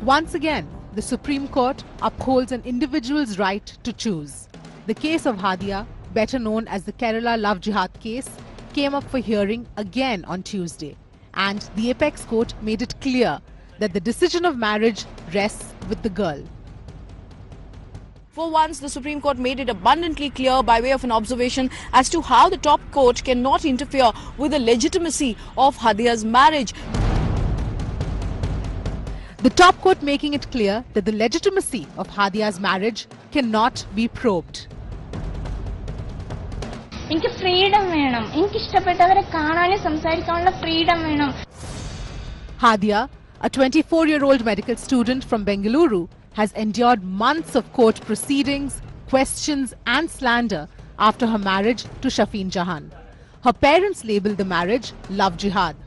Once again, the Supreme Court upholds an individual's right to choose. The case of Hadia, better known as the Kerala Love Jihad case, came up for hearing again on Tuesday, and the Apex Court made it clear that the decision of marriage rests with the girl. For once, the Supreme Court made it abundantly clear by way of an observation as to how the top court cannot interfere with the legitimacy of Hadia's marriage. The top court making it clear that the legitimacy of Hadia's marriage cannot be probed. എനിക്ക് freedom വേണം എനിക്ക് ഇഷ്ടപ്പെട്ടവരെ കാണാനും സംസാരിക്കാനുള്ള freedom വേണം. Hadia, a 24-year-old medical student from Bengaluru, has endured months of court proceedings, questions and slander after her marriage to Shafeen Jahan. Her parents labelled the marriage love jihad.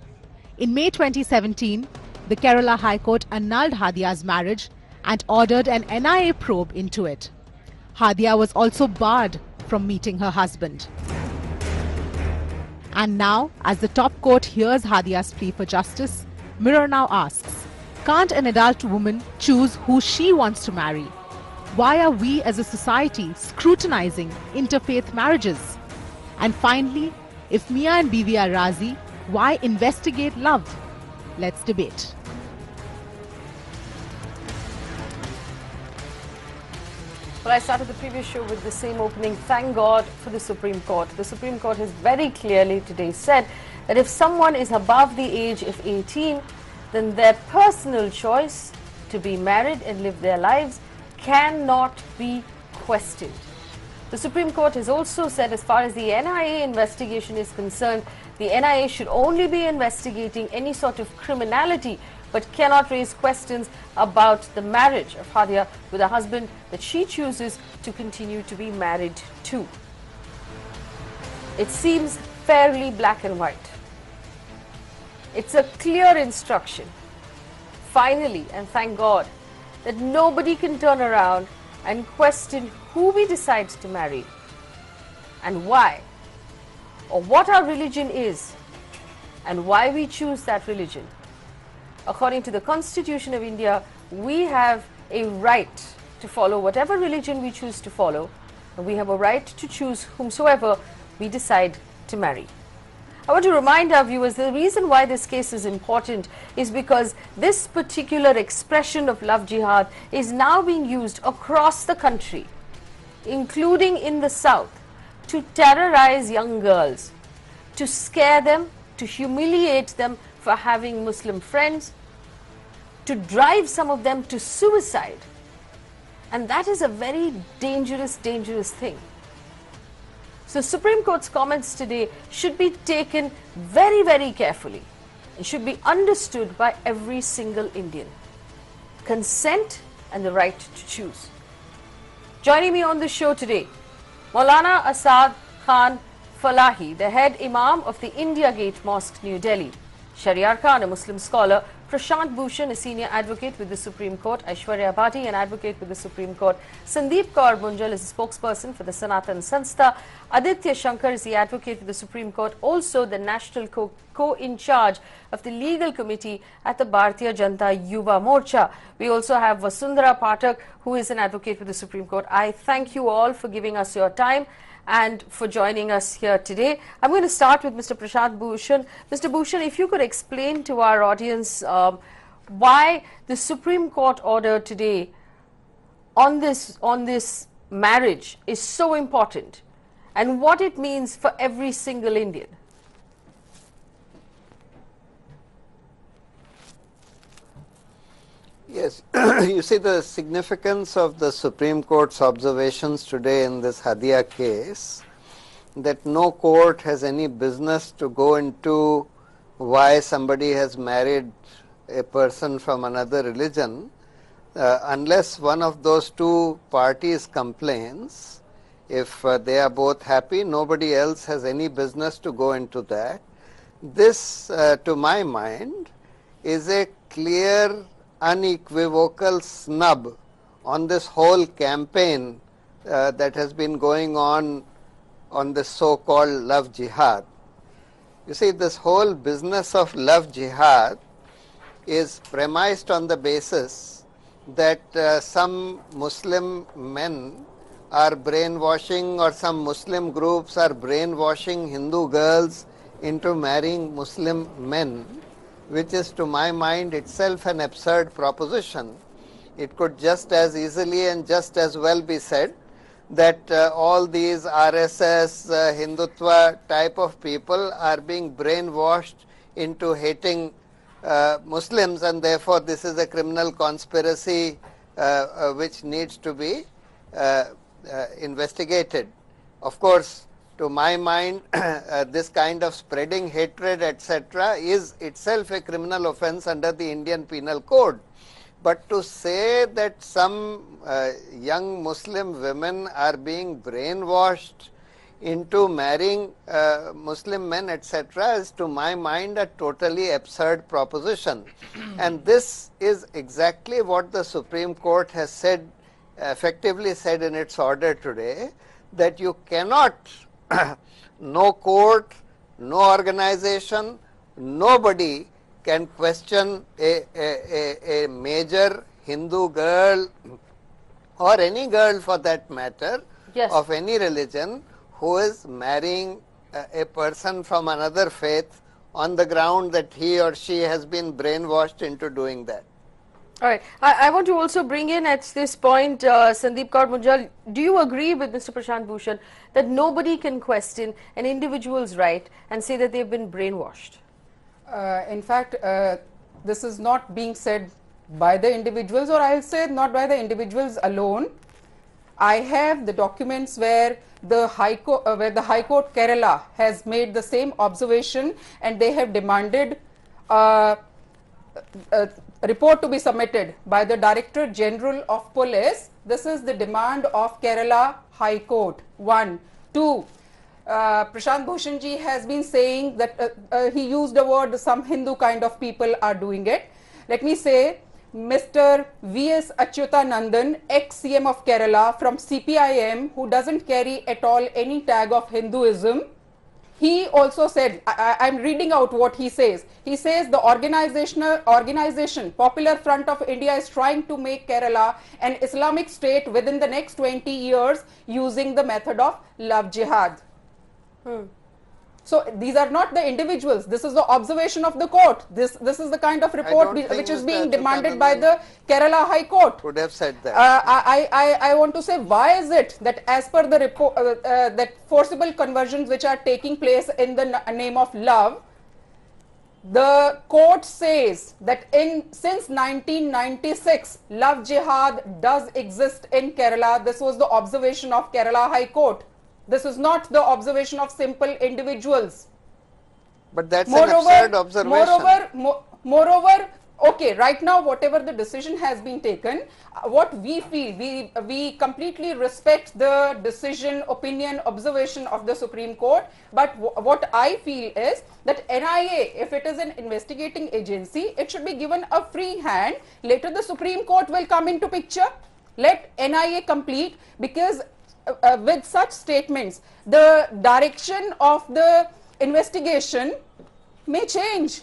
In May 2017, the Kerala High Court annulled Hadia's marriage and ordered an NIA probe into it. Hadia was also barred from meeting her husband. And now, as the top court hears Hadia's plea for justice, Mirror now asks, can't an adult woman choose who she wants to marry? Why are we as a society scrutinizing interfaith marriages? And finally, if Mia and Bibi are Razi, why investigate love? Let's debate. Well, I started the previous show with the same opening. Thank God for the Supreme Court. The Supreme Court has very clearly today said that if someone is above the age of 18, then their personal choice to be married and live their lives cannot be questioned. The Supreme Court has also said, as far as the NIA investigation is concerned, the NIA should only be investigating any sort of criminality, but cannot raise questions about the marriage of Hadia with a husband that she chooses to continue to be married to. It seems fairly black and white. It's a clear instruction, finally, and thank God, that nobody can turn around and question who we decide to marry and why, or what our religion is and why we choose that religion. According to the Constitution of India, we have a right to follow whatever religion we choose to follow, and we have a right to choose whomsoever we decide to marry. I want to remind our viewers the reason why this case is important is because this particular expression of love jihad is now being used across the country, including in the south, to terrorize young girls, to scare them, to humiliate them for having Muslim friends, to drive some of them to suicide. And that is a very dangerous thing. So Supreme Court's comments today should be taken very carefully and should be understood by every single Indian. Consent and the right to choose. Joining me on the show today, Maulana Asad Khan Falahi, the head Imam of the India Gate Mosque, New Delhi; Shahryar Khan, a Muslim scholar; Prashant Bhushan, a senior advocate with the Supreme Court; Aishwarya Bhati, an advocate with the Supreme Court; Sandeep Kaur Munjal is a spokesperson for the Sanatan Sanstha; Aditya Shankar is the advocate with the Supreme Court, also the national co-in-charge of the legal committee at the Bharatiya Janata Yuva Morcha. We also have Vasundhara Pathak, who is an advocate with the Supreme Court. I thank you all for giving us your time and for joining us here today. I'm going to start with Mr. Prashant Bhushan. Mr. Bhushan, if you could explain to our audience why the Supreme Court order today on this marriage is so important and what it means for every single Indian. Yes, you see the significance of the Supreme Court's observations today in this Hadia case, that no court has any business to go into why somebody has married a person from another religion unless one of those two parties complains. If they are both happy, nobody else has any business to go into that. This, to my mind, is a clear, unequivocal snub on this whole campaign that has been going on this so-called love jihad. You see, this whole business of love jihad is premised on the basis that some Muslim men are brainwashing, or some Muslim groups are brainwashing Hindu girls into marrying Muslim men, which is to my mind itself an absurd proposition. It could just as easily and just as well be said that all these RSS, Hindutva type of people are being brainwashed into hating Muslims, and therefore this is a criminal conspiracy which needs to be investigated. Of course, to my mind, this kind of spreading hatred, etc., is itself a criminal offence under the Indian Penal Code. But to say that some young Muslim women are being brainwashed into marrying Muslim men, etc., is to my mind a totally absurd proposition. And this is exactly what the Supreme Court has said, effectively said in its order today, that you cannot, no court, no organization, nobody can question a major Hindu girl, or any girl for that matter, Yes. of any religion, who is marrying a person from another faith on the ground that he or she has been brainwashed into doing that. All right. I want to also bring in at this point Sandeep Kaur Munjal. Do you agree with Mr. Prashant Bhushan that nobody can question an individual's right and say that they've been brainwashed? In fact, this is not being said by the individuals, or I'll say not by the individuals alone. I have the documents where the High Court, Kerala has made the same observation, and they have demanded a report to be submitted by the Director General of Police. This is the demand of Kerala High Court. 1. 2. Prashant Bhushan ji has been saying that he used the word some Hindu kind of people are doing it. Let me say, Mr. V.S. Achyutanandan, ex-CM of Kerala from CPIM, who doesn't carry at all any tag of Hinduism, he also said, I'm reading out what he says. He says the organization Popular Front of India is trying to make Kerala an Islamic state within the next 20 years using the method of love jihad. So these are not the individuals. This is the observation of the court. This is the kind of report which is being demanded by the Kerala High Court. Would have said that. I want to say, why is it that as per the report, that forcible conversions which are taking place in the name of love, the court says that since 1996, love jihad does exist in Kerala. This was the observation of Kerala High Court. This is not the observation of simple individuals. But that's an absurd observation. Moreover, okay, right now whatever the decision has been taken, what we feel, we completely respect the decision, opinion, observation of the Supreme Court. But what I feel is that NIA, if it is an investigating agency, it should be given a free hand. Later the Supreme Court will come into picture. Let NIA complete, because with such statements, the direction of the investigation may change.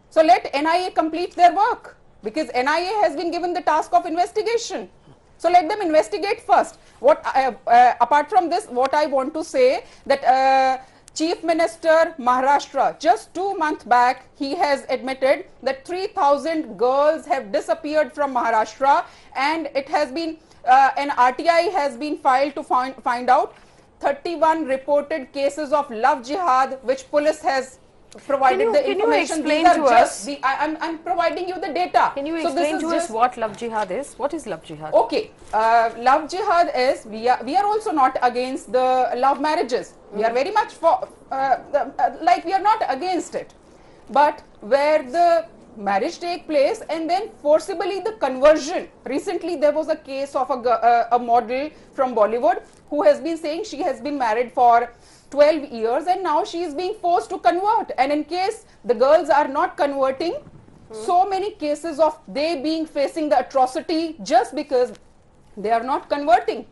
So let NIA complete their work, because NIA has been given the task of investigation. So let them investigate first. Apart from this, what I want to say, that Chief Minister Maharashtra, just 2 months back, he has admitted that 3,000 girls have disappeared from Maharashtra, and it has been an RTI has been filed to find out 31 reported cases of love jihad, which police has provided the information. Can you explain to us? I'm providing you the data. Can you explain to us what love jihad is? What is love jihad? Okay, love jihad is, we are also not against the love marriages. We are very much for, like we are not against it. But where the marriage take place and then forcibly the conversion. Recently there was a case of a model from Bollywood who has been saying she has been married for 12 years and now she is being forced to convert, and in case the girls are not converting, so many cases of they being facing the atrocity just because they are not converting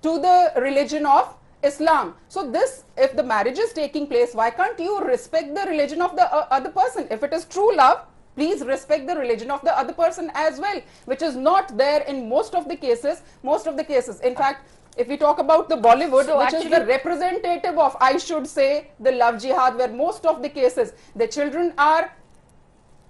to the religion of Islam. So this, if the marriage is taking place, why can't you respect the religion of the other person? If it is true love, please respect the religion of the other person as well, which is not there in most of the cases. In fact, if we talk about the Bollywood, which is the representative of, I should say, the love jihad, where most of the cases, the children are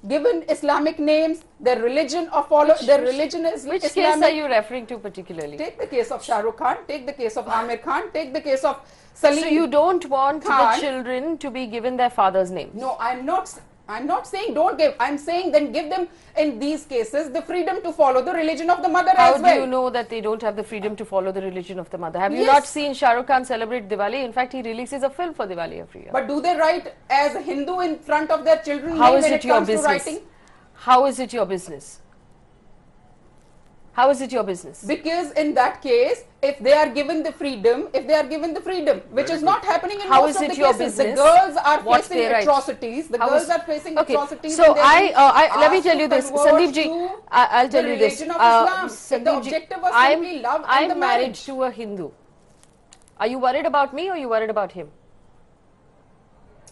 given Islamic names, their religion is which Islamic. case are you referring to particularly? Take the case of Shah Rukh Khan, take the case of Amir Khan, take the case of Salim. So you don't want Khan. the children to be given their father's names? No, I'm not saying don't give. I'm saying then give them, in these cases, the freedom to follow the religion of the mother as well. How do you know that they don't have the freedom to follow the religion of the mother? Have you Yes. not seen Shah Rukh Khan celebrate Diwali? In fact, he releases a film for Diwali every year. But do they write as a Hindu in front of their children How name is when it it your comes to business? writing? How is it your business? How is it your business? Because in that case, if they are given the freedom, which is not happening in How most is of it the your cases, the business girls are what facing they write? atrocities. The How girls is- are facing Okay, atrocities. so and they're let me asked tell to you this, convert Sandeep ji, to I'll tell the you this. religion of Islam. Sandeep The ji, objective was simply love and I'm the married marriage. to a Hindu. Are you worried about me or are you worried about him?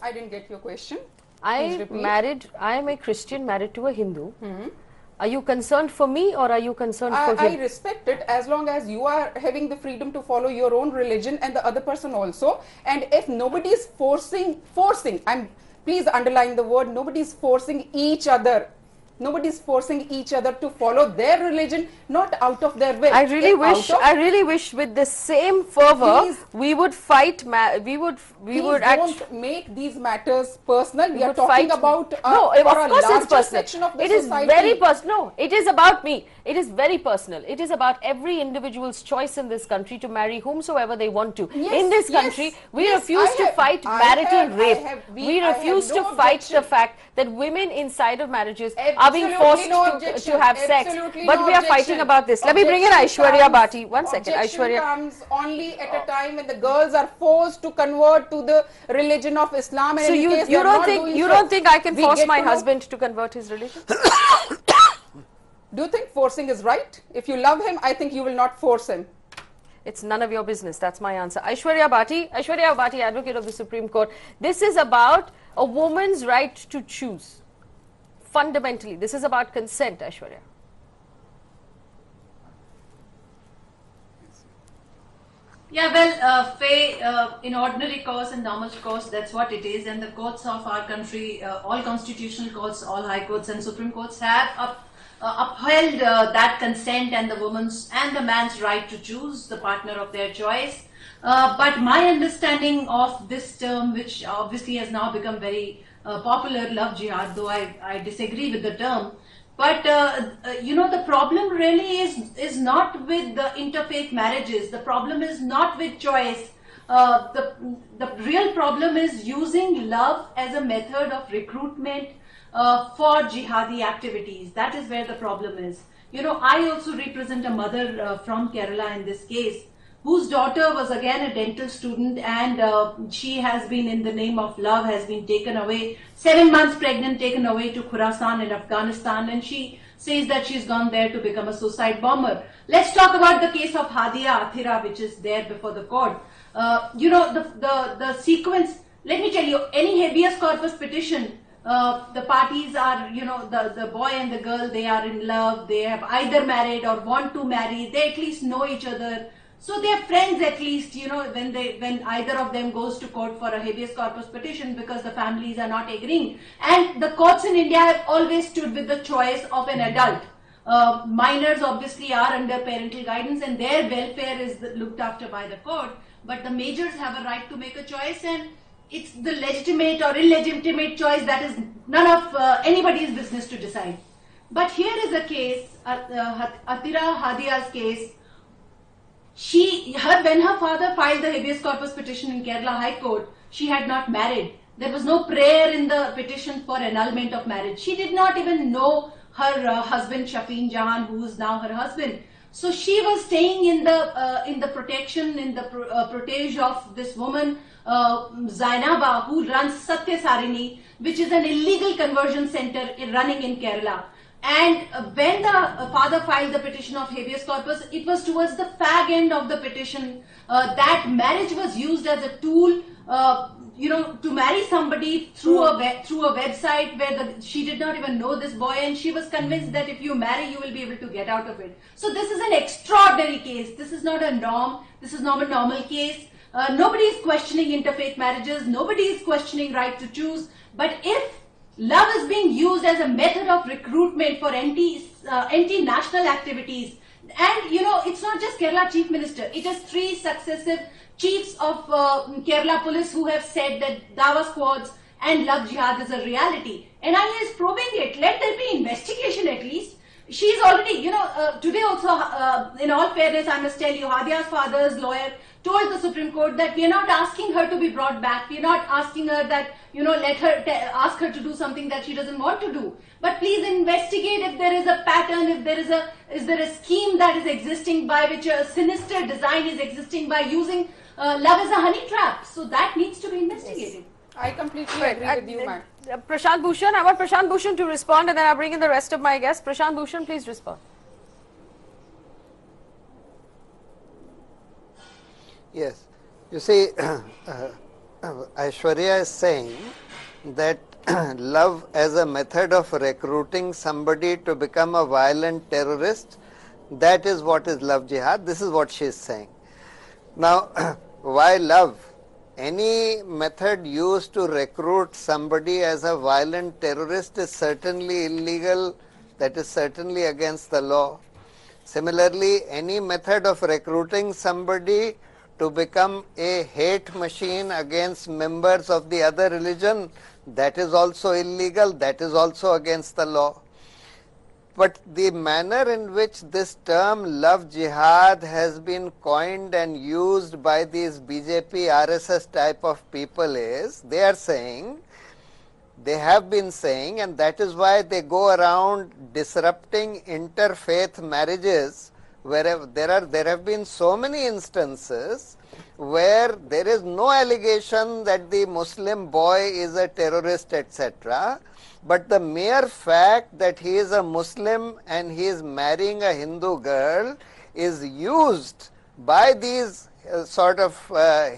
I didn't get your question. I'm repeat. married, I am a Christian married to a Hindu. Are you concerned for me or are you concerned for I him? respect it as long as you are having the freedom to follow your own religion and the other person also. And if nobody is forcing, please underline the word, nobody is forcing each other. Nobody is forcing each other to follow their religion, not out of their will. I really wish with the same fervor Please. we would fight, we would Don't make these matters personal. We are would talking fight- about no, for of a course it's larger personal. section of the It is society. very personal. No, it is about me. It is very personal. It is about every individual's choice in this country to marry whomsoever they want to. Yes, in this yes, country, we yes, refuse I to have- fight I marital have- I rape. have- We I have refuse no to fight the objection. fact that women inside of marriages are being Absolutely forced no to objection. have sex. Absolutely But no we are objection. fighting about this. Let me bring in Objection Aishwarya comes- Bhati. One second, objection Aishwarya. comes only at a time when the girls are forced to convert to the religion of Islam. And So in you case they you are don't not think doing you so, don't think I can we force get my to know- husband to convert his religion? Do you think forcing is right? If you love him, I think you will not force him. It's none of your business. That's my answer. Aishwarya Bhati, advocate of the Supreme Court. This is about a woman's right to choose. Fundamentally, this is about consent, Aishwarya. Yeah, well, Faye, in ordinary course and normal course, that's what it is. And the courts of our country, all constitutional courts, all high courts and Supreme Courts have upheld that consent and the woman's and the man's right to choose the partner of their choice. But my understanding of this term, which obviously has now become very popular, love jihad, though I disagree with the term. But you know, the problem really is not with the interfaith marriages. The problem is not with choice. The real problem is using love as a method of recruitment for jihadi activities. That is where the problem is. You know, I also represent a mother from Kerala in this case, whose daughter was again a dental student, and she has been, in the name of love, has been taken away, 7 months pregnant, taken away to Khorasan in Afghanistan, and she says that she's gone there to become a suicide bomber. Let's talk about the case of Hadia Athira, which is there before the court. You know, the sequence, let me tell you, any habeas corpus petition, the parties are, you know, the boy and the girl, they are in love, they have either married or want to marry, they at least know each other. So they are friends at least, you know, when either of them goes to court for a habeas corpus petition, because the families are not agreeing. And the courts in India have always stood with the choice of an adult. Minors obviously are under parental guidance and their welfare is looked after by the court. But the majors have a right to make a choice, and it's the legitimate or illegitimate choice that is none of anybody's business to decide. But here is a case, Athira Hadia's case. When her father filed the habeas corpus petition in Kerala High Court, she had not married. There was no prayer in the petition for annulment of marriage. She did not even know her husband Shafeen Jahan, who is now her husband. So she was staying in the protection, in the protege of this woman, Zainaba, who runs Satya Sarini, which is an illegal conversion center running in Kerala. And when the father filed the petition of habeas corpus, it was towards the fag end of the petition that marriage was used as a tool to marry somebody through a website where she did not even know this boy, and she was convinced that if you marry, you will be able to get out of it. So this is an extraordinary case. This is not a norm. This is not a normal case. Nobody is questioning interfaith marriages. Nobody is questioning right to choose. But if love is being used as a method of recruitment for anti-national activities, and it's not just Kerala Chief Minister, it is 3 successive chiefs of Kerala police who have said that Dawa squads and love jihad is a reality. NIA is probing it. Let there be investigation at least. She's already, today also, in all fairness, I must tell you, Hadia's father's lawyer told the Supreme Court that we are not asking her to be brought back. We are not asking her that, let her ask her to do something that she doesn't want to do. But please investigate if there is a pattern, if there is a scheme that is existing by which a sinister design is existing by using love as a honey trap. So that needs to be investigated. Yes. I completely agree with you, ma'am. Prashant Bhushan, I want Prashant Bhushan to respond, and then I'll bring in the rest of my guests. Prashant Bhushan, please respond. Yes. You see, Aishwarya is saying that love as a method of recruiting somebody to become a violent terrorist, that is what is love jihad. This is what she is saying. Now, why love? Any method used to recruit somebody as a violent terrorist is certainly illegal. That is certainly against the law. Similarly, any method of recruiting somebody to become a hate machine against members of the other religion, that is also illegal. That is also against the law. But the manner in which this term love jihad has been coined and used by these BJP, RSS type of people is, they are saying, they have been saying, and that is why they go around disrupting interfaith marriages, wherever there have been so many instances where there is no allegation that the Muslim boy is a terrorist, etc. But the mere fact that he is a Muslim and he is marrying a Hindu girl is used by these sort of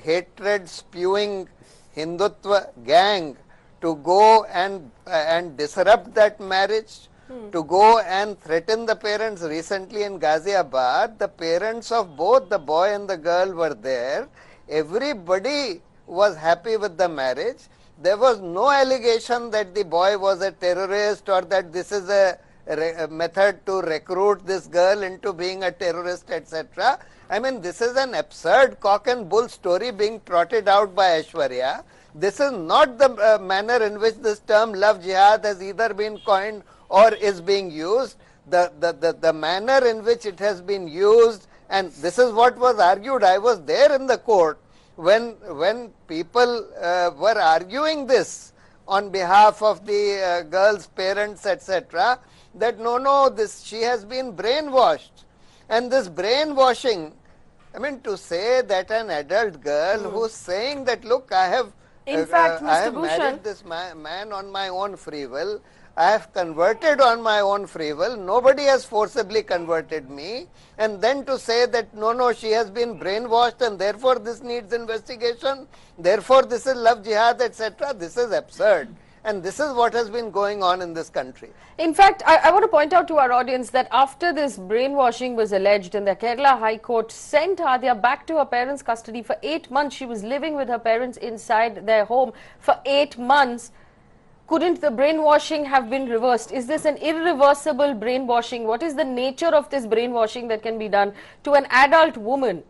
hatred spewing Hindutva gang to go and disrupt that marriage, to go and threaten the parents. Recently in Ghaziabad, the parents of both the boy and the girl were there. Everybody was happy with the marriage. There was no allegation that the boy was a terrorist or that this is a method to recruit this girl into being a terrorist, etc. I mean, this is an absurd cock and bull story being trotted out by Aishwarya. This is not the manner in which this term love jihad has either been coined or is being used. The manner in which it has been used, and this is what was argued. I was there in the court when people were arguing this on behalf of the girl's parents, etc., that no, she has been brainwashed. And this brainwashing, I mean, to say that an adult girl who's saying that, look, I have married this man on my own free will, I have converted on my own free will, nobody has forcibly converted me, and then to say that no, she has been brainwashed and therefore this needs investigation, therefore this is love jihad, etc., this is absurd. And this is what has been going on in this country. In fact, I want to point out to our audience that after this brainwashing was alleged and the Kerala High Court sent Hadia back to her parents' custody for 8 months, she was living with her parents inside their home for 8 months. Couldn't the brainwashing have been reversed? Is this an irreversible brainwashing? What is the nature of this brainwashing that can be done to an adult woman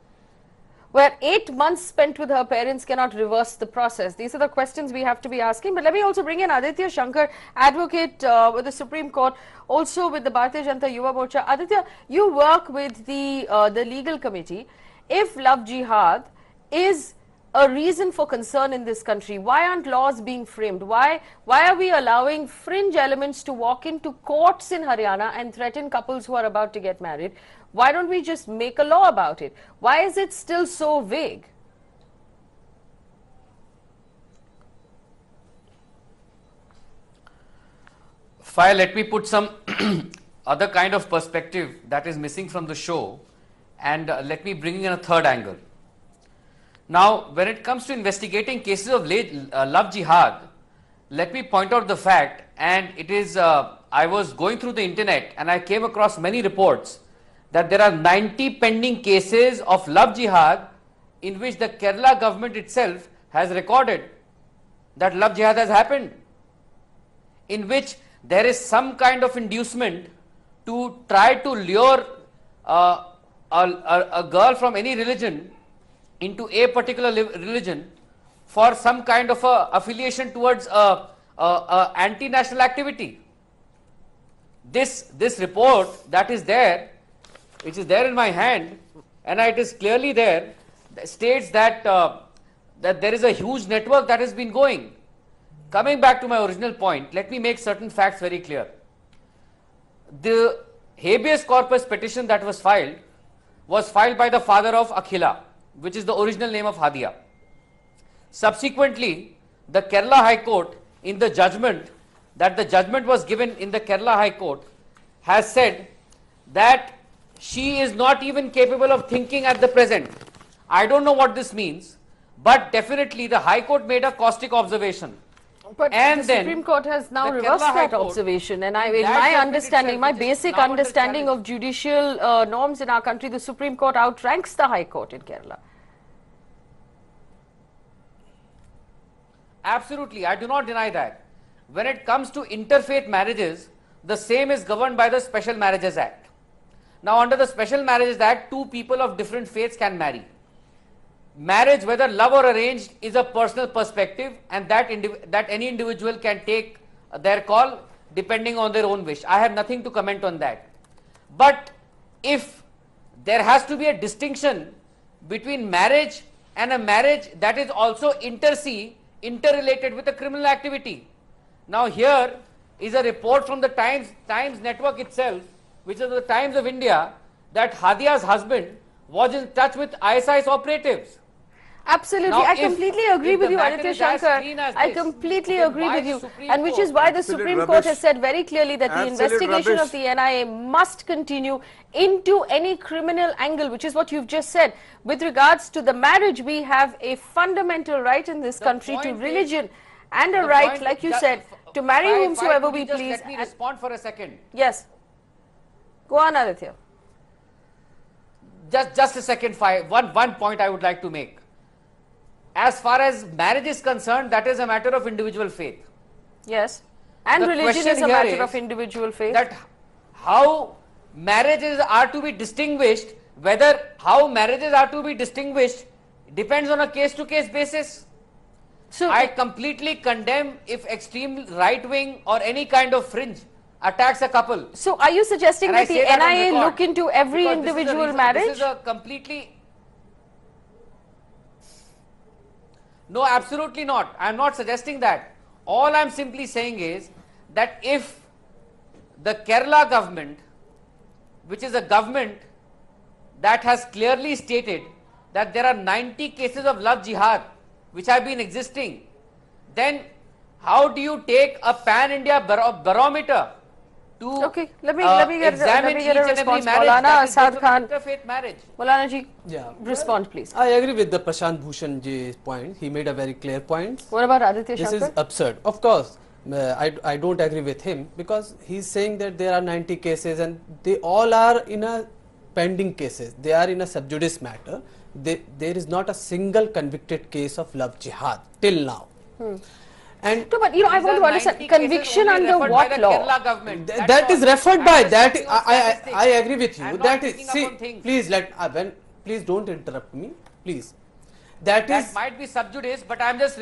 where 8 months spent with her parents cannot reverse the process? These are the questions we have to be asking. But let me also bring in Aditya Shankar, advocate with the Supreme Court, also with the Bharatiya Janata Yuva Morcha. Aditya, you work with the legal committee. If love jihad is a reason for concern in this country, why aren't laws being framed? Why are we allowing fringe elements to walk into courts in Haryana and threaten couples who are about to get married? Why don't we just make a law about it? Why is it still so vague? Fire, let me put some other kind of perspective that is missing from the show, and let me bring in a third angle. Now, when it comes to investigating cases of love jihad, let me point out the fact, and it is, I was going through the internet and I came across many reports that there are 90 pending cases of love jihad in which the Kerala government itself has recorded that love jihad has happened, in which there is some kind of inducement to try to lure a girl from any religion into a particular religion for some kind of affiliation towards anti-national activity. This report that is there, which is there in my hand, and it is clearly there, states that that there is a huge network that has been going. Coming back to my original point, let me make certain facts very clear. The habeas corpus petition that was filed by the father of Akhila, which is the original name of Hadia. Subsequently, the Kerala High Court, in the judgment, that the judgment was given in the Kerala High Court, has said that she is not even capable of thinking at the present. I don't know what this means, but definitely the High Court made a caustic observation. But And the then Supreme Court has now the reversed Kerala High that Court, observation, and in in that my judgment understanding, itself, my which is basic now under understanding challenge. of judicial norms in our country, the Supreme Court outranks the High Court in Kerala. Absolutely, I do not deny that. When it comes to interfaith marriages, the same is governed by the Special Marriages Act. Now, under the Special Marriages Act, two people of different faiths can marry. Marriage, whether love or arranged, is a personal perspective, and that any individual can take their call depending on their own wish. I have nothing to comment on that. But if there has to be a distinction between marriage and a marriage that is also interrelated with a criminal activity. Now, here is a report from the Times Network itself, which is the Times of India, that Hadia's husband was in touch with ISIS operatives. Absolutely, Now, I if- completely agree if with the you, matter Aditya is as Shankar. clean as I this, completely then agree why with the you, Supreme and which is Court- why the Absolute Supreme Court rubbish. has said very clearly that the Absolute investigation rubbish. of the NIA must continue into any criminal angle, which is what you've just said. With regards to the marriage, we have a fundamental right in this country to point is- religion, and a The right, point like you is- said, to marry Fai, whomsoever could we you just please. Let me and- respond for a second. Yes, go on, Aditya. Just a second, Fai. One point I would like to make. As far as marriage is concerned, that is a matter of individual faith. Yes, and The religion question is a here matter is of individual faith. That how marriages are to be distinguished, how marriages are to be distinguished depends on a case-to-case basis. So, I completely condemn if extreme right-wing or any kind of fringe attacks a couple. so are you suggesting And I that the say that on NIA record, look into every because this is a individual reason- marriage? This is a completely... No, absolutely not. I am not suggesting that. All I am simply saying is that if the Kerala government, which is a government that has clearly stated that there are 90 cases of love jihad which have been existing, then how do you take a pan-India barometer to Okay, let me get examine a each and every response. marriage Maulana that is Asad based on Khan. interfaith marriage? Maulana ji, Yeah. respond please. I agree with the Prashant Bhushan ji's point. He made a very clear point. What about Aditya This Shankar? is absurd. Of course, I don't agree with him because he's saying that there are 90 cases and they all are in a pending cases. They are in a sub judice matter. There is not a single convicted case of love jihad till now. And No, but you know, I These want are to understand 90 cases conviction only under referred by what the law? Kerala government. That's that all. is referred I'm by just that. giving you statistics. I agree with you. I'm not That is picking up see. on things. Please don't interrupt me. Please. That That is might be sub judice, but I'm just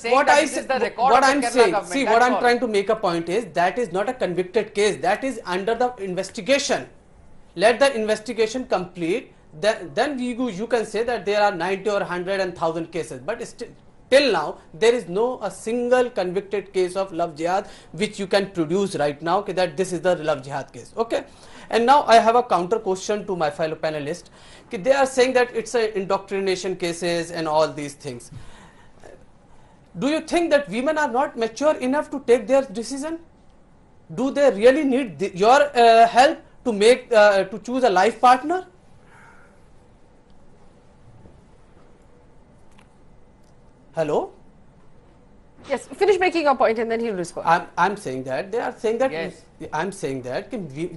saying what that I this say, is the record what of the I'm Kerala saying. government. See, That's what I'm all. trying to make a point is that is not a convicted case. That is under the investigation. Let the investigation complete. Then you can say that there are 90 or 100 and 1,000 cases. But still, till now, there is no a single convicted case of love jihad which you can produce right now. Okay, that this is the love jihad case. Okay. And now I have a counter question to my fellow panelists. They are saying that it's a indoctrination cases and all these things. Do you think that women are not mature enough to take their decision? Do they really need your help to make to choose a life partner? Hello? Yes, finish making your point and then he'll respond. I'm saying that they are saying that Yes. I'm saying that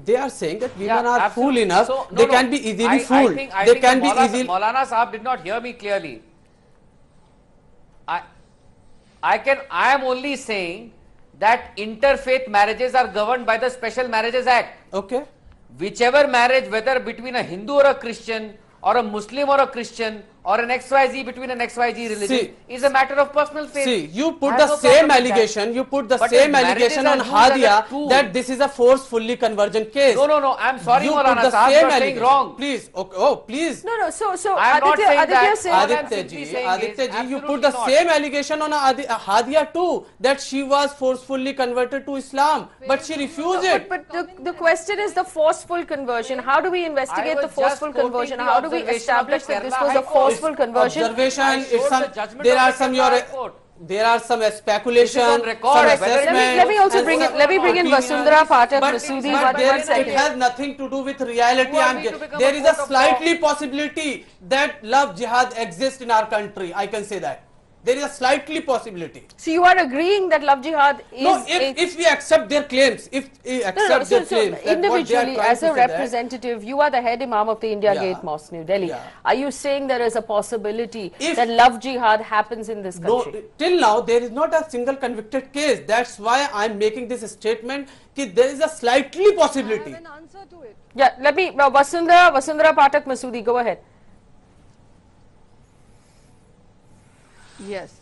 they are saying that women Yeah, are absolutely. fool enough. So, no, they no, can be easily I fooled. think They can be Maulana, easily. Maulana Sahab did not hear me clearly. I am only saying that interfaith marriages are governed by the Special Marriages Act. Okay. Whichever marriage, whether between a Hindu or a Christian, or a Muslim or a Christian, or an XYZ between an XYZ religion, See, is a matter of personal faith. See, you I put have the no same problem with allegation. that. You put the But same if marriages allegation are on used as a Hadia tool- that this is a forcefully convergent case. No, I'm sorry, You put Maulana the Sahab, same you are saying allegation. wrong. Please. Okay. Oh, please. No, so I am not saying Aditya that. said, All I'm Aditya simply ji, saying Aditya is ji, you absolutely put the not. same allegation on Hadia too, that she was forcefully converted to Islam, but she refused it. But the question is the forceful conversion. How do we investigate I the was forceful just quoting conversion? the How do we observation of establish the that this Kerala was High a Court? forceful conversion? Observation. I showed It's some. the judgment There of are the some Kerala High Court. There are some speculation, on record. some Let me- assessment. let me also and bring some in- let me bring in opinions. Vasundhara Pathak But, Masoodi, but one second. it has nothing to do with reality. Who are we to become There a is a court of slightly possibility that love jihad exists in our country. I can say that. There is a slightly possibility. So you are agreeing that love jihad is No, if we accept their claims, if we accept their So claims, that what they are individually, trying as to a say that- representative, you are the head imam of the India Yeah. Gate Mosque, New Delhi. Yeah. Are you saying there is a possibility If- that love jihad happens in this No, country? till now there is not a single convicted case. That's why I am making this statement that there is a slightly possibility. Yeah, let me, Vasundhara Pathak Masoodi, go ahead. Yes.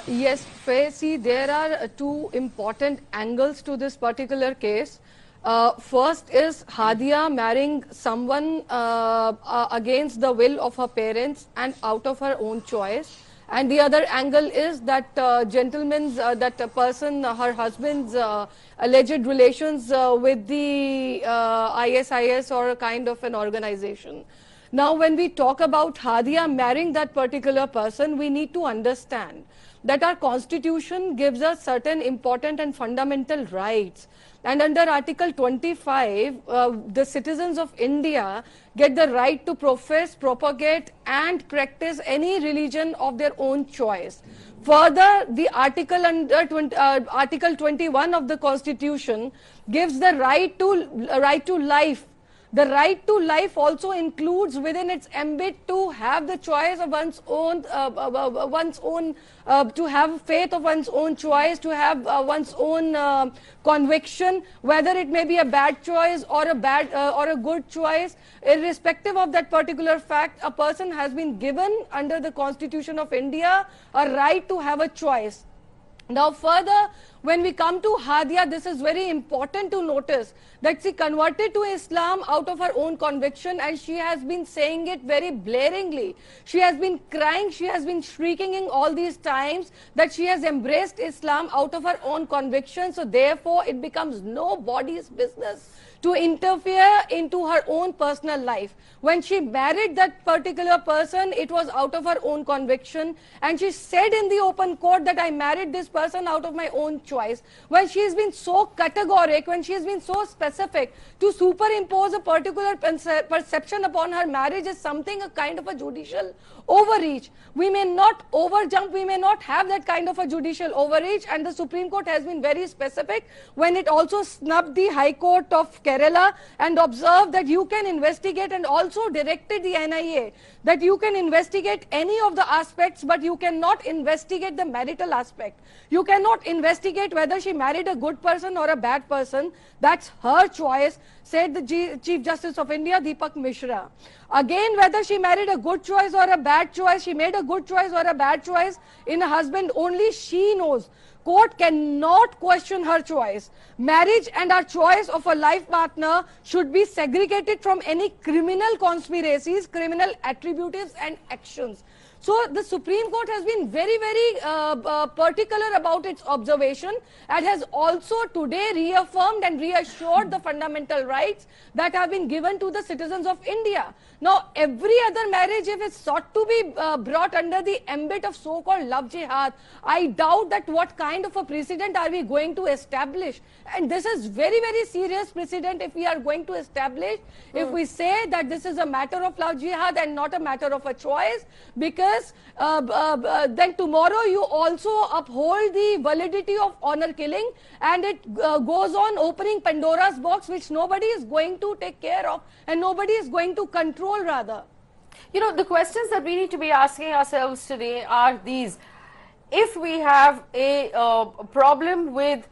Yes, Faye, see, there are two important angles to this particular case. First is Hadia marrying someone against the will of her parents and out of her own choice. And the other angle is that that person, her husband's alleged relations with the ISIS or a kind of an organization. Now, when we talk about Hadia marrying that particular person, we need to understand that our constitution gives us certain important and fundamental rights. And under Article 25, the citizens of India get the right to profess, propagate and practice any religion of their own choice. Further, the Article 21 of the Constitution gives the right to life. The right to life also includes within its ambit to have the choice of one's own, to have faith of one's own choice, to have one's own conviction, whether it may be a bad choice or a good choice. Irrespective of that particular fact, a person has been given under the Constitution of India a right to have a choice. Now further, when we come to Hadia, this is very important to notice that she converted to Islam out of her own conviction, and she has been saying it very blaringly. She has been crying, she has been shrieking in all these times that she has embraced Islam out of her own conviction. So therefore, it becomes nobody's business to interfere into her own personal life. When she married that particular person, it was out of her own conviction, and she said in the open court that I married this person out of my own choice. When she has been so categoric, when she has been so specific, to superimpose a particular perception upon her marriage is something a kind of a judicial overreach. We may not overjump, we may not have that kind of a judicial overreach, and the Supreme Court has been very specific when it also snubbed the High Court of Kerala and observed that you can investigate, and also directed the NIA that you can investigate any of the aspects, but you cannot investigate the marital aspect. You cannot investigate whether she married a good person or a bad person. That's her choice, said the Chief Justice of India, Deepak Mishra. Again, whether she married a good choice or a bad choice, she made a good choice or a bad choice in a husband, only she knows. Court cannot question her choice. Marriage and our choice of a life partner should be segregated from any criminal conspiracies, criminal attributives and actions. So the Supreme Court has been very, very particular about its observation, and has also today reaffirmed and reassured the fundamental rights that have been given to the citizens of India. Now, every other marriage, if it's sought to be brought under the ambit of so-called love jihad, I doubt that what kind of a precedent are we going to establish. And this is very, very serious precedent if we are going to establish, if we say that this is a matter of love jihad and not a matter of a choice, because this, then tomorrow you also uphold the validity of honor killing, and it goes on opening Pandora's box, which nobody is going to take care of and nobody is going to control rather. You know, the questions that we need to be asking ourselves today are these. If we have a problem with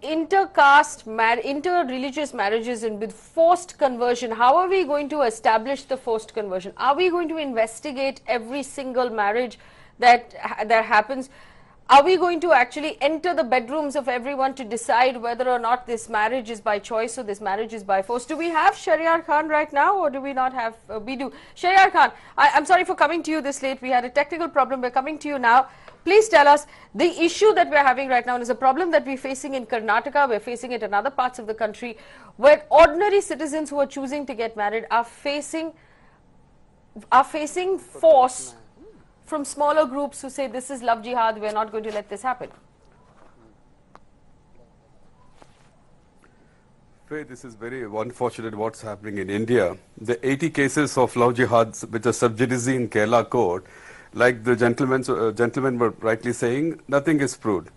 inter-religious marriages and with forced conversion, how are we going to establish the forced conversion? Are we going to investigate every single marriage that happens? Are we going to actually enter the bedrooms of everyone to decide whether or not this marriage is by choice or this marriage is by force? Do we have Shahryar Khan right now, or do we not have? We do. Shahryar Khan, I'm sorry for coming to you this late. We had a technical problem. We're coming to you now. Please tell us, the issue that we're having right now is a problem that we're facing in Karnataka, we're facing it in other parts of the country, where ordinary citizens who are choosing to get married are facing force from smaller groups who say this is love jihad, we're not going to let this happen. This is very unfortunate what's happening in India. The 80 cases of love jihads which are sub judice in Kerala court, like the gentlemen were rightly saying, nothing is proved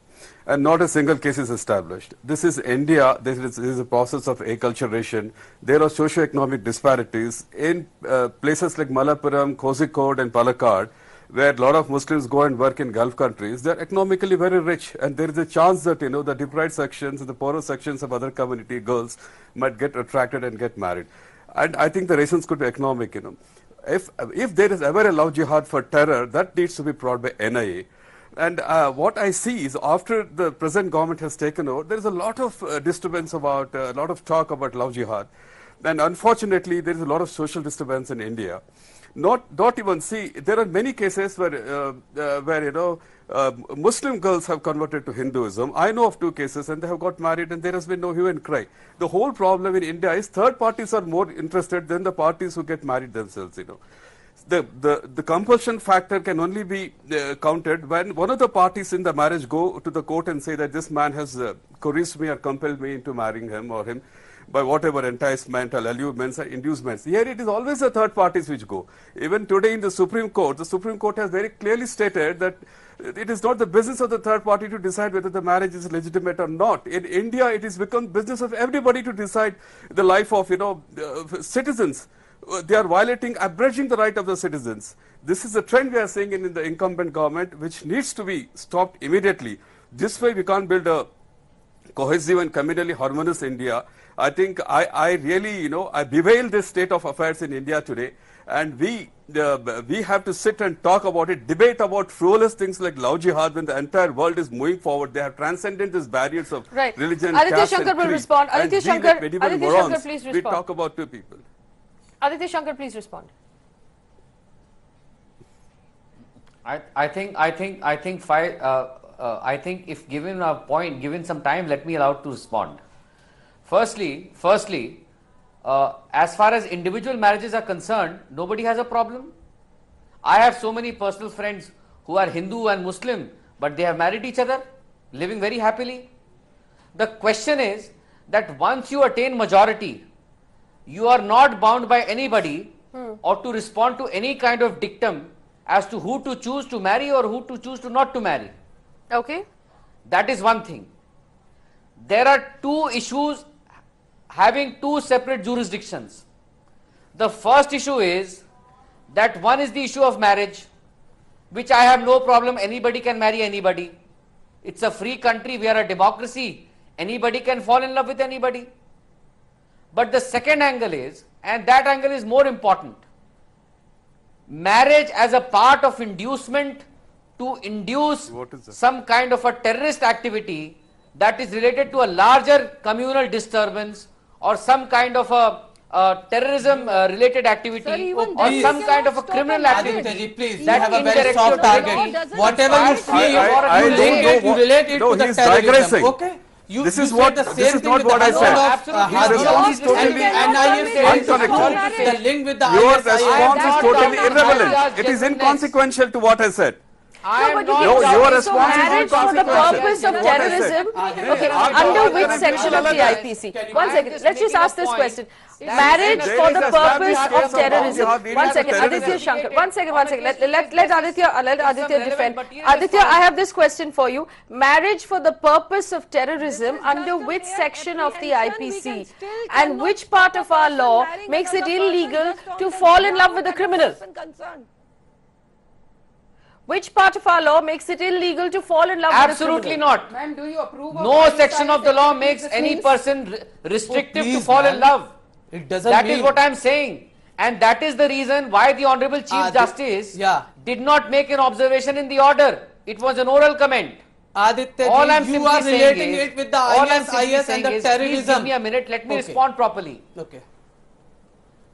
and not a single case is established. This is India. This is a process of acculturation. There are socio-economic disparities in places like Malappuram, Kozhikode and Palakkad, where a lot of Muslims go and work in Gulf countries. They are economically very rich, and there is a chance that, you know, the deprived sections and the poorer sections of other community girls might get attracted and get married. And I think the reasons could be economic, you know. If there is ever a love jihad for terror, that needs to be brought by NIA. And what I see is after the present government has taken over, there is a lot of disturbance about, a lot of talk about love jihad. And unfortunately, there is a lot of social disturbance in India. Not even see, there are many cases where you know, Muslim girls have converted to Hinduism. I know of 2 cases and they have got married and there has been no hue and cry. The whole problem in India is third parties are more interested than the parties who get married themselves, you know. The compulsion factor can only be counted when one of the parties in the marriage go to the court and say that this man has coerced me or compelled me into marrying him or him by whatever enticement or allurements or inducements. Here it is always the third parties which go. Even today in the Supreme Court has very clearly stated that it is not the business of the third party to decide whether the marriage is legitimate or not. In India, it has become business of everybody to decide the life of, you know, citizens. They are violating, abridging the right of the citizens. This is a trend we are seeing in the incumbent government, which needs to be stopped immediately. This way we can't build a cohesive and communally harmonious India. I think I really, you know, I bewail this state of affairs in India today, and we have to sit and talk about it, debate about frivolous things like love jihad when the entire world is moving forward. They have transcended these barriers of religion, Aditya Shankar will respond. Aditya Shankar, please respond. We talk about 2 people. Aditya Shankar, please respond. I think if given a point, given some time, let me allow to respond. Firstly, as far as individual marriages are concerned, nobody has a problem. I have so many personal friends who are Hindu and Muslim, but they have married each other, living very happily. The question is that once you attain majority, you are not bound by anybody or to respond to any kind of dictum as to who to choose to marry or who to choose to not to marry. Okay. That is one thing. There are 2 issues having 2 separate jurisdictions. The first issue is that one is the issue of marriage, which I have no problem, anybody can marry anybody. It's a free country, we are a democracy, anybody can fall in love with anybody. But the second angle is, and that angle is more important, marriage as a part of inducement to induce some kind of a terrorist activity that is related to a larger communal disturbance or some kind of a terrorism related activity or some kind of a criminal activity. Please, that you have a very soft target. Whatever you feel, you relate it to the terrorism. Okay. This is not what I said. Your response is totally irrelevant. It is inconsequential to what I said. I am not. You are So responsible marriage for for the consequences. purpose of What I said. terrorism. Okay, Our under government which is section of the alert. IPC? One second. just Let's just making a ask this point. question. That Marriage there for is the a purpose established of case of terrorism. jihad leading One to second, terrorism. Aditya Shankar. One second. Let Aditya relevant defend. material Aditya, response. I have this question for you. Marriage for the purpose of terrorism under which section of the IPC and which part of our law makes it illegal to fall in love with a criminal? Which part of our law makes it illegal to fall in love Absolutely with a criminal? not. Ma'am, do you approve of No Einstein section of the law saying makes this any means- person restrictive to please, fall ma'am. in love. It doesn't That mean is what I am saying. And that is the reason why the Honorable Chief Justice did not make an observation in the order. It was an oral comment. Aditya, All I'm you simply are saying relating is, it with the all I'm IS, simply IS saying and the is, please terrorism. give me a minute, let me Okay. respond properly. Okay.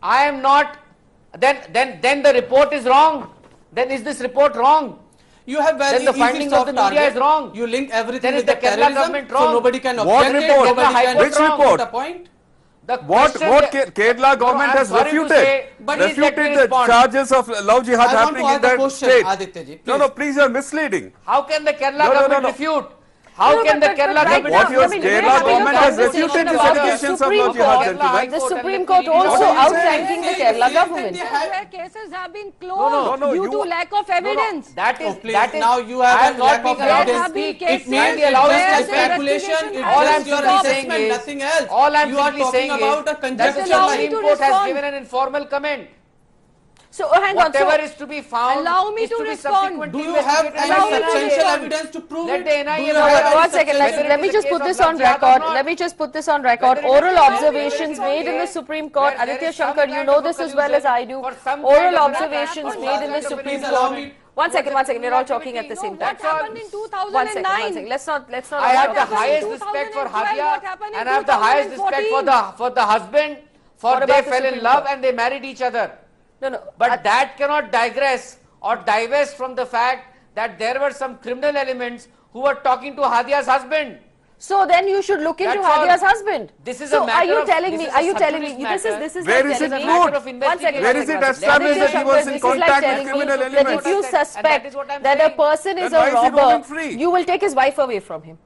I am not, then the report is wrong. Then is this report wrong? You have very Then the easy findings soft of the media target. is wrong. You link everything Then is with the the Kerala terrorism, government so wrong? nobody can What object it, report? nobody High can Court Which wrong. report? put a point. The What question Kerala government I'm has sorry to refuted? say, but please let me Refuted the respond. charges of love jihad I want happening to in ask the that question, state. Aditya ji, No, no, please, you are misleading. How can the Kerala No, no, no, government no. refute? How No, can but the Kerala right government now, What your I mean, we're Kerala having a government has conversation refuted these about the allegations of Supreme love jihad, Court. gentlemen. The Supreme Court also What are you outranking the Kerala government. Where cases have been No, closed no, due you to are- lack of evidence. That is, Oh, please, that is, now you have I am a not lack being of allowed to There have evidence. been speak. cases It means Kindly allow me it's to just speak. speculation, it's All I'm just your simply saying assessment, is, nothing else. all I'm You are simply talking saying about a is that the conjecture allow me Supreme to Court has respond. given an informal comment. So hang on. Whatever So is to be found Allow me is to to be respond. subsequently Do you have investigated any by the substantial NIA. evidence to prove Let it? the NIA Do you know have whether any one second, substantial let me it is just a put case this of on love jihad or record. not. Let me just put this on record. Whether it is Oral a case observations where made in the there Supreme Court, is Aditya some Shankar, you kind know of a this as well as I do. collusion for some Oral kind of an observations attack made in the on Supreme Japanese Court. government. One second, we're all talking at the same time. What happened in One second, 2009? Let's not. I have the talk about highest it. respect for 2012, Hadia what happened in and I have the highest respect for the husband, for What they about the fell in Supreme love Court? and they married each other. No. But that cannot digress or divest from the fact that there were some criminal elements who were talking to Hadia's husband. So then you should look into That's all. Hadia's husband. This is so a matter are you of- telling this me? is Are a you telling me? sub judice matter. This is Where like is it telling me. proved? Of investigation. Where is it established Aditya that he was Shankar, in this is like contact with telling me criminal that elements? if you And that suspect is what I'm that a saying. person is Then a why is he roaming robber, free? you will take his wife away from him.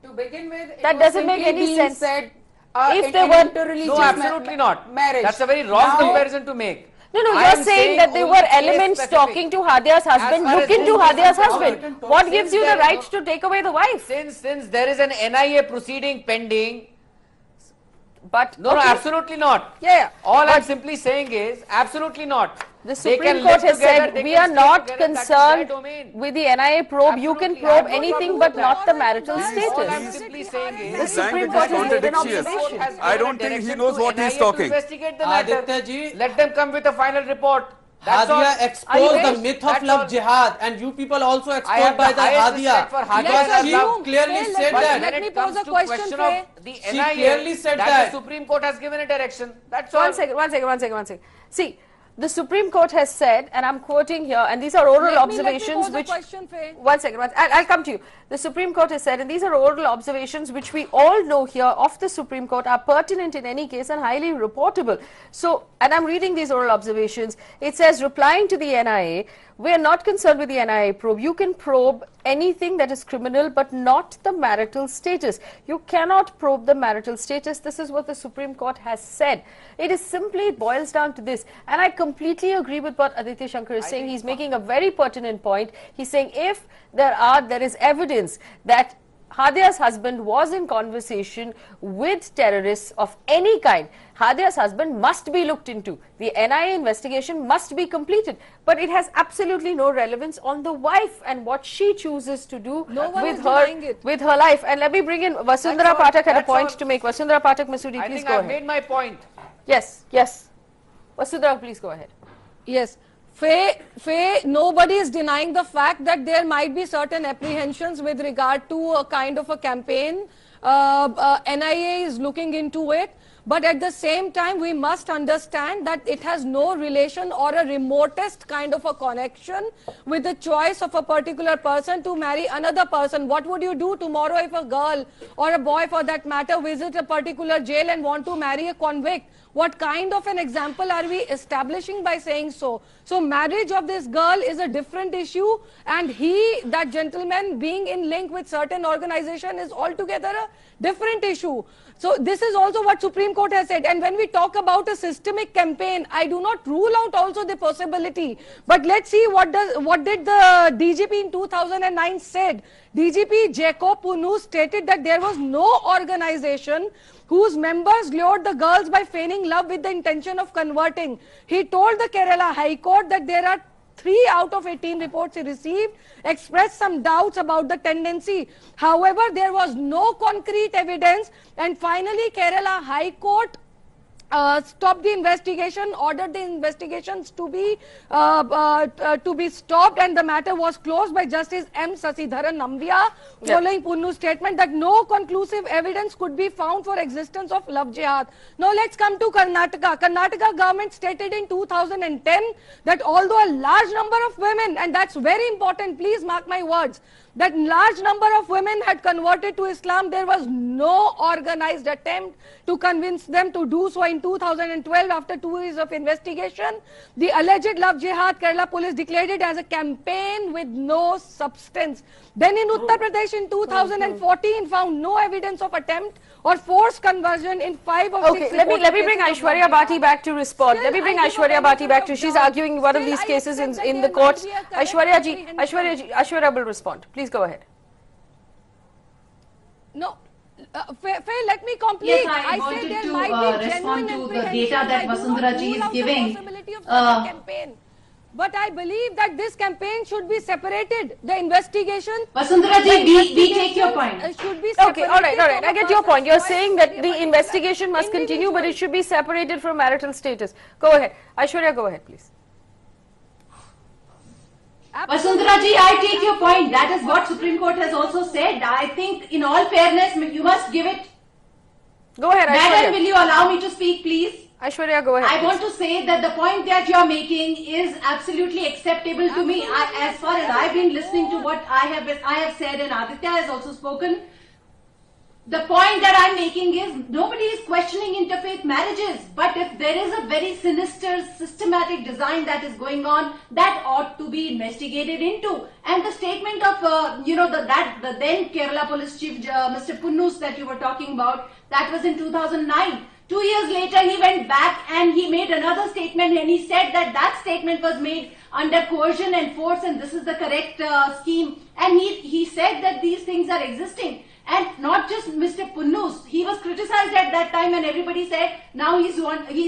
To begin with, it That was doesn't make simply any being sense. Said, If in they an were- interreligious No, absolutely not. marriage. That's a very wrong Now- comparison to make. No, I you're am saying that there only were case elements specific. talking to Hadia's husband. far Look as into this is Hadia's concerned, husband. What gives you the there- right to take away the wife? Since there is an NIA proceeding pending, But no, okay. absolutely not. Yeah. All I'm simply saying is absolutely not. The They Supreme can Court live has together, said they we can are stay not together, that is their concerned domain. with the NIA probe. You can Absolutely, I have probe no anything problem but with not that. the marital All I'm status. simply saying The is His Supreme language Court is has made an contradictious. observation. I don't think he knows what he's to talking. investigate the matter. Aditya ji, Let them come with a final report. That's all. Hadia Are you exposed the ready? myth of That's love all. jihad, and you people also I exposed have by the the highest Hadia. respect for Hadia Because as she love. clearly said But that. when Let me it pose comes a to question, question Faye. of the She NIA, clearly said the that. Supreme Court has given a direction. That's all. One second. See, the Supreme Court has said, and I'm quoting here, and these are oral observations which... One second, I'll come to you. The Supreme Court has said, and these are oral observations which we all know here of the Supreme Court are pertinent in any case and highly reportable. So, and I'm reading these oral observations. It says, replying to the NIA, we are not concerned with the NIA probe. You can probe anything that is criminal, but not the marital status. You cannot probe the marital status. This is what the Supreme Court has said. It is simply, it boils down to this. And I completely agree with what Aditya Shankar is saying. He's making a very pertinent point. He's saying if there is evidence that Hadia's husband was in conversation with terrorists of any kind, Hadia's husband must be looked into. The NIA investigation must be completed. But it has absolutely no relevance on the wife and what she chooses to do with her life. And let me bring in Vasundhara Pathak had a point to make. Vasundhara Pathak, Masudi, I please think go I've ahead. made my point. Yes. Vasundhara, please go ahead. Yes. Faye, nobody is denying the fact that there might be certain apprehensions with regard to a kind of a campaign. NIA is looking into it. But at the same time, we must understand that it has no relation or a remotest kind of a connection with the choice of a particular person to marry another person. What would you do tomorrow if a girl or a boy for that matter visit a particular jail and want to marry a convict? What kind of an example are we establishing by saying so? So marriage of this girl is a different issue, and that gentleman being in link with certain organization is altogether a different issue. So this is also what Supreme Court has said. And when we talk about a systemic campaign, I do not rule out also the possibility. But let's see what did the DGP in 2009 said. DGP Jacob Punus stated that there was no organization whose members lured the girls by feigning love with the intention of converting. He told the Kerala High Court that there are 3 out of 18 reports he received expressed some doubts about the tendency. However, there was no concrete evidence, and finally Kerala High Court stopped the investigation, ordered the investigations to be stopped, and the matter was closed by Justice M. Sasidharan Nambiya, following Punnu's statement that no conclusive evidence could be found for existence of love jihad. Now let's come to Karnataka. Karnataka government stated in 2010 that although a large number of women, and that's very important, please mark my words, that large number of women had converted to Islam, there was no organized attempt to convince them to do so. In 2012, after 2 years of investigation, the alleged love jihad, Kerala police declared it as a campaign with no substance. Then in Uttar Pradesh in 2014 found no evidence of attempt or forced conversion in 5 of 6 let me bring Aishwarya Bhati back to respond. Let me bring Aishwarya Bhati back to, she's arguing one of these cases in the courts. Aishwarya will respond. Please go ahead. No, Faye, let me complete. Yes, I wanted to respond to the data that Vasundhara ji is giving. But I believe that this campaign should be separated. The investigation. Vasundhara ji, we take your point. Should be separated. Okay, all right. I get your point. You're saying that the investigation must continue, but it should be separated from marital status. Go ahead. Aishwarya, go ahead, please. Vasundhara ji, I take your point. That is what Supreme Court has also said. I think in all fairness, you must give it. Go ahead, Aishwarya. Madam, will you allow me to speak, please? Aishwarya, go ahead. I want to say that the point that you are making is absolutely acceptable to me. As far as I've been listening to what I have said, and Aditya has also spoken, the point that I'm making is nobody is questioning interfaith marriages, but if there is a very sinister, systematic design that is going on, that ought to be investigated into. And the statement of, the then Kerala Police Chief, Mr. Punnus, that you were talking about, that was in 2009. 2 years later, he went back and he made another statement, and he said that that statement was made under coercion and force, and this is the correct scheme. And he said that these things are existing. And not just Mr. Punnus, he was criticized at that time, and everybody said now he's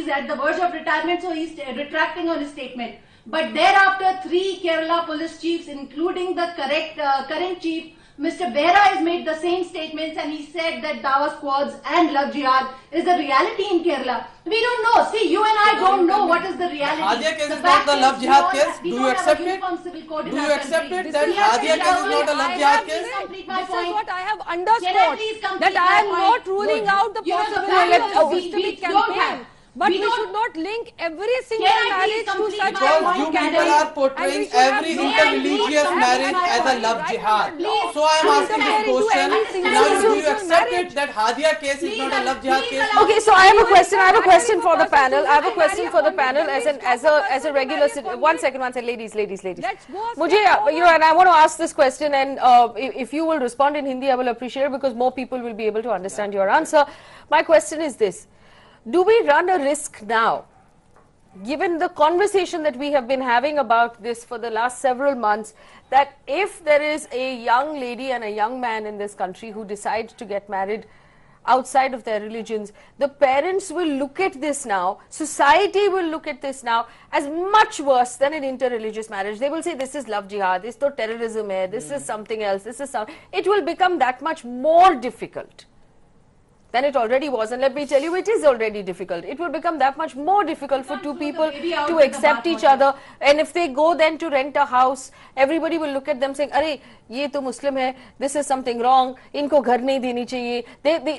at the verge of retirement, so he's retracting on his statement. But thereafter, 3 Kerala police chiefs, including the current chief, Mr. Behra, has made the same statements, and he said that Dawa squads and love jihad is a reality in Kerala. We don't know. See, you and I don't know what is the reality. Hadia case is not the love jihad case. Do you accept it? Do you accept it that Hadia case is not a love jihad case? This is what I have understood, that I am not ruling out the possibility of a systemic campaign. But we should not link every single marriage to such a because you people are portraying every interreligious marriage as a love jihad. So I am asking this question. Now do you accept it that Hadia case is not a love jihad case? Okay, so I have a question. I have a question for the panel. I have a question for the panel as a regular. One second, ladies. Mujhe, and I want to ask this question, and if you will respond in Hindi, I will appreciate it, because more people will be able to understand your answer. My question is this. Do we run a risk now, given the conversation that we have been having about this for the last several months, that if there is a young lady and a young man in this country who decide to get married outside of their religions, the parents will look at this now, society will look at this now as much worse than an interreligious marriage. They will say this is love jihad, this is terrorism, this is something else, it will become that much more difficult than it already was. And let me tell you, it is already difficult. It will become that much more difficult for 2 people to accept each other. And if they go then to rent a house, everybody will look at them saying, "Arey, ye to Muslim hai, this is something wrong, inko ghar nahi deni chahiye."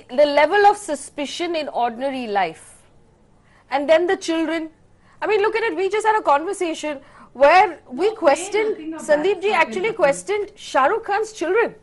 The level of suspicion in ordinary life. And then the children, I mean, look at it, we just had a conversation where we questioned, Sandeep ji actually questioned Shah Rukh Khan's children.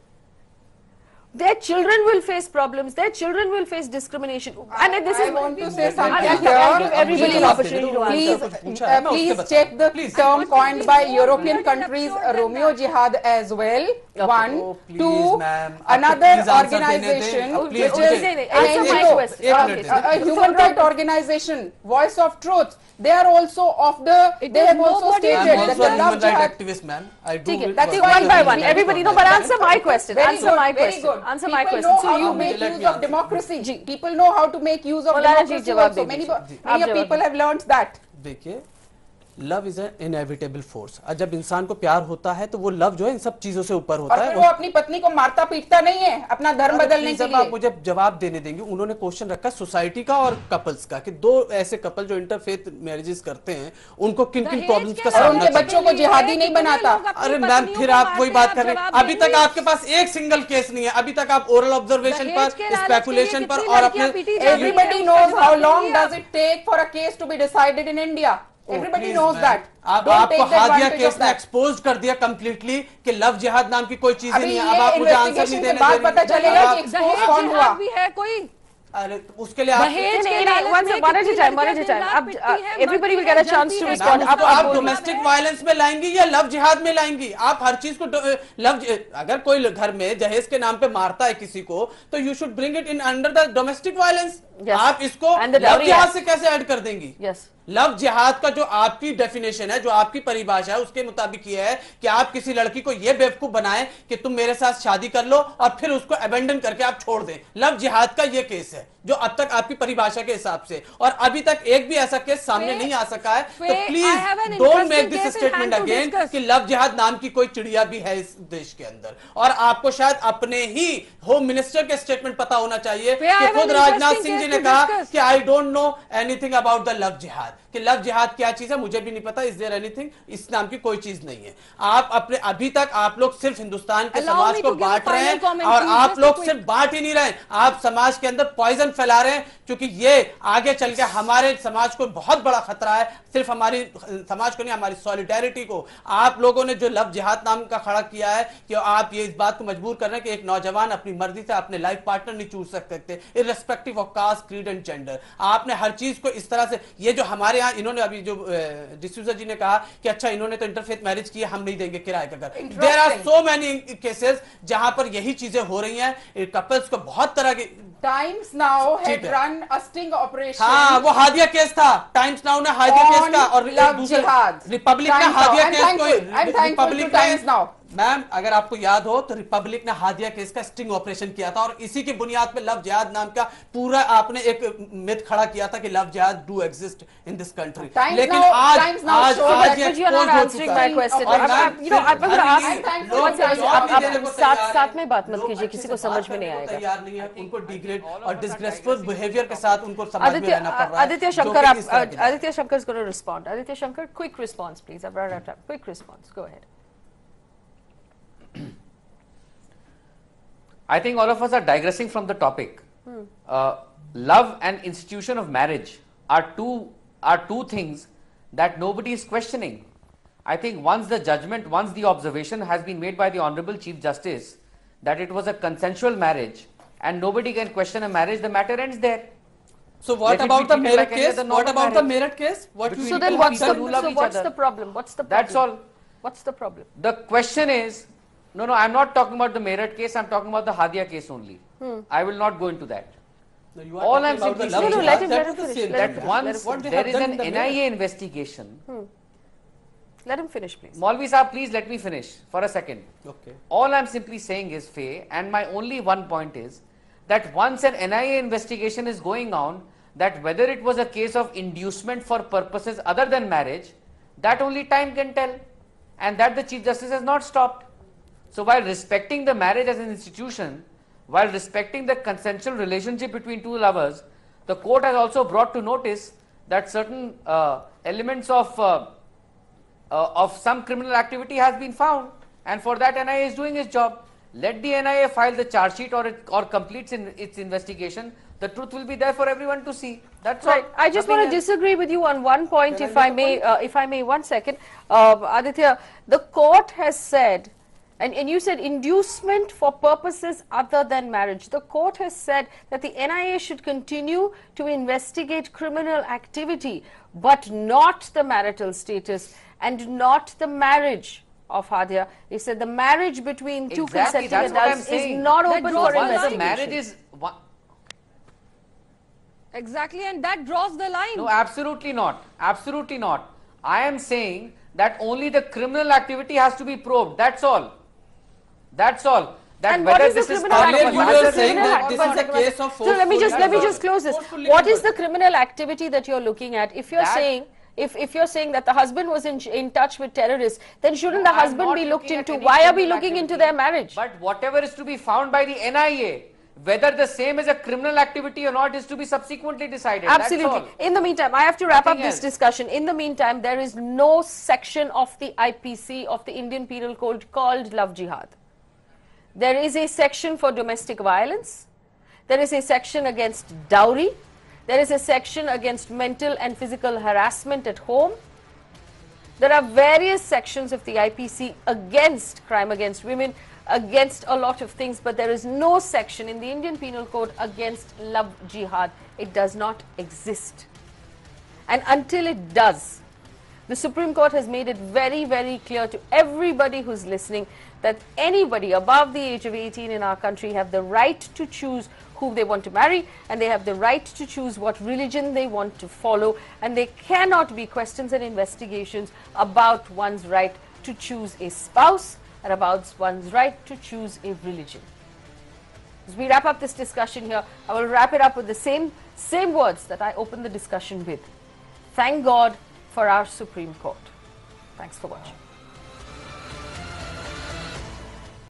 their children will face problems, their children will face discrimination. And this is want to say something I'll give everybody an opportunity to answer. Please check the term coined by European countries, Romeo Jihad as well. One, two, another organization which is a human rights organization, Voice of Truth. They are also of the. They have also stated that the love jihad activist, ma'am. I do. That's one by one. Everybody, no, but answer my question. Answer my question. Answer my question. People know how to make use of democracy. People know how to make use of democracy also. Many people have learned that. देखिए, love is an inevitable force. और जब इंसान को प्यार होता है तो वो लव जो है इन सब चीजों से ऊपर होता है। वो अपनी पत्नी को मारता पीटता नहीं है अपना धर्म बदलने के लिए। आप मुझे जवाब देने देंगे। उन्होंने क्वेश्चन रखा सोसाइटी का और कपल्स का कि दो ऐसे कपल जो इंटरफेथ मैरिजेस करते हैं उनको किन किन प्रॉब्लम्स का सामना उनके बच्चों को जिहादी नहीं बनाता। अरे मैम फिर आप वही बात कर रहे हैं। अभी तक आपके पास एक सिंगल केस नहीं है। अभी तक आप ओरल ऑब्जर्वेशन पर, स्पेकुलेशन पर और अपने everybody knows how long does it take for a case to be decided in India. Everybody knows that. आपको हादिया केस ने एक्सपोज कर दिया कंप्लीटली कि लव जिहाद नाम की कोई चीज नहीं है। अब आप मुझे आंसर नहीं देने बाद पता चलेगा कि एक्सपोज कौन हुआ भी है कोई। अरे उसके लिए everybody will get a chance to respond. आप डोमेस्टिक वायलेंस में लाएंगी या लव जिहाद में लाएंगी? आप हर चीज को अगर कोई घर में जहेज के नाम पे मारता है किसी को तो you should bring it in under the domestic violence. आप इसको लव जिहाद से कैसे ऐड कर देंगी? लव जिहाद का जो आपकी डेफिनेशन है, जो आपकी परिभाषा है, उसके मुताबिक ये है कि आप किसी लड़की को ये बेवकूफ बनाएं कि तुम मेरे साथ शादी कर लो और फिर उसको अबेंडन करके आप छोड़ दें। लव जिहाद का ये केस है जो अब तक आपकी परिभाषा के हिसाब से, और अभी तक एक भी ऐसा केस सामने नहीं आ सका है। तो please don't make this statement again कि लव जिहाद नाम की कोई चिड़िया भी है इस देश के अंदर। और आपको शायद अपने ही होम मिनिस्टर के स्टेटमेंट पता होना चाहिए कि खुद राजनाथ सिंह जी ने कहा कि I don't know anything about the love जिहाद, कि लव जिहाद क्या चीज है मुझे भी नहीं पता। Is there anything? इस नाम की कोई चीज नहीं है। आप अपने अभी तक आप लोग सिर्फ हिंदुस्तान के समाज को बांट रहे हैं, और आप लोग सिर्फ बांट ही नहीं रहे, आप समाज के अंदर पॉइजन फैला रहे हैं, क्योंकि ये आगे चल के हमारे समाज को बहुत बड़ा खतरा है। सिर्फ हमारी समाज को नहीं, हमारी सॉलिडेरिटी को। आप लोगों ने जो लव जिहाद नाम का खड़ा किया है कि आप ये इस बात को मजबूर कर रहे हैं कि एक नौजवान अपनी मर्जी से अपने लाइफ पार्टनर नहीं चूज सकते, irrespective of caste, creed and gender. आपने हर चीज को इस तरह से, ये जो हमारे यहाँ इन्होंने अभी जो डिसूजा जी ने कहा कि अच्छा इन्होंने तो इंटरफेथ मैरिज की, हम नहीं देंगे किराए का घर। There are so many cases जहां पर यही चीजें हो रही हैं। कपल्स को बहुत तरह की times now had run a sting operation. हाँ, वो हादिया केस था। टाइम्स नाउ ने हादिया केस का, और रिपब्लिक ने हादिया केस को, रिपब्लिक टाइम्स नाउ मैम अगर आपको याद हो तो रिपब्लिक ने हादिया केस का स्टिंग ऑपरेशन किया था, और इसी की बुनियाद पे लव जिहाद नाम का पूरा आपने एक मिथ खड़ा किया था कि लव जिहाद do exist in this country. लेकिन साथ में बात मत कीजिए, किसी को समझ में नहीं आएगा। तैयार नहीं है, उनको डिग्रेड और डिसग्रेसफुल बिहेवियर के साथ उनको समाज में रहना पड़ रहा है। Aditya Shankar is going to respond. Aditya Shankar, quick response please. I've run out of time. Quick response. Go ahead. I think all of us are digressing from the topic. Love and institution of marriage are two things that nobody is questioning. I think once the judgment, once the observation has been made by the Honorable Chief Justice that it was a consensual marriage and nobody can question a marriage, the matter ends there. So what about the merit case? What about the merit case? So then what's the problem? What's the problem? That's all. What's the problem? The question is, no, I'm not talking about the Meerut case, I'm talking about the Hadia case only. I will not go into that. No, all I'm simply saying is let him finish. That once there is an NIA investigation. Let him finish, please. Maulvi Sahab, please let me finish for a second. Okay. All I'm simply saying is, Faye, and my only one point is that once an NIA investigation is going on, that whether it was a case of inducement for purposes other than marriage, that only time can tell, and that the Chief Justice has not stopped. So while respecting the marriage as an institution, while respecting the consensual relationship between two lovers, the court has also brought to notice that certain elements of some criminal activity has been found, and for that NIA is doing its job. Let the NIA file the charge sheet or completes its investigation. The truth will be there for everyone to see. That's right. All. I just want to disagree with you on one point, if I may. 1 second, Aditya. The court has said, And you said inducement for purposes other than marriage. The court has said that the NIA should continue to investigate criminal activity, but not the marital status and not the marriage of Hadia. They said the marriage between two consenting adults is not open for investigation. Marriage is exactly, and that draws the line. No, absolutely not. Absolutely not. I am saying that only the criminal activity has to be probed. That's all. That's all. That and what is the criminal activity? You are saying that this is a case of so let me just close this. What is the criminal activity that you're looking at? If you're saying if you're saying that the husband was in touch with terrorists, then shouldn't the husband be looked into? Why are we looking into their marriage? But whatever is to be found by the NIA, whether the same is a criminal activity or not, is to be subsequently decided. Absolutely. In the meantime, I have to wrap up this discussion. In the meantime, there is no section of the IPC of the Indian Penal Code called love jihad. There is a section for domestic violence. There is a section against dowry. There is a section against mental and physical harassment at home. There are various sections of the IPC against crime against women, against a lot of things, but there is no section in the Indian Penal Code against love jihad. It does not exist. And until it does, the Supreme Court has made it very, very clear to everybody who's listening that anybody above the age of 18 in our country have the right to choose who they want to marry, and they have the right to choose what religion they want to follow, and there cannot be questions and investigations about one's right to choose a spouse and about one's right to choose a religion. As we wrap up this discussion here, I will wrap it up with the same words that I opened the discussion with. Thank God for our Supreme Court. Thanks for watching.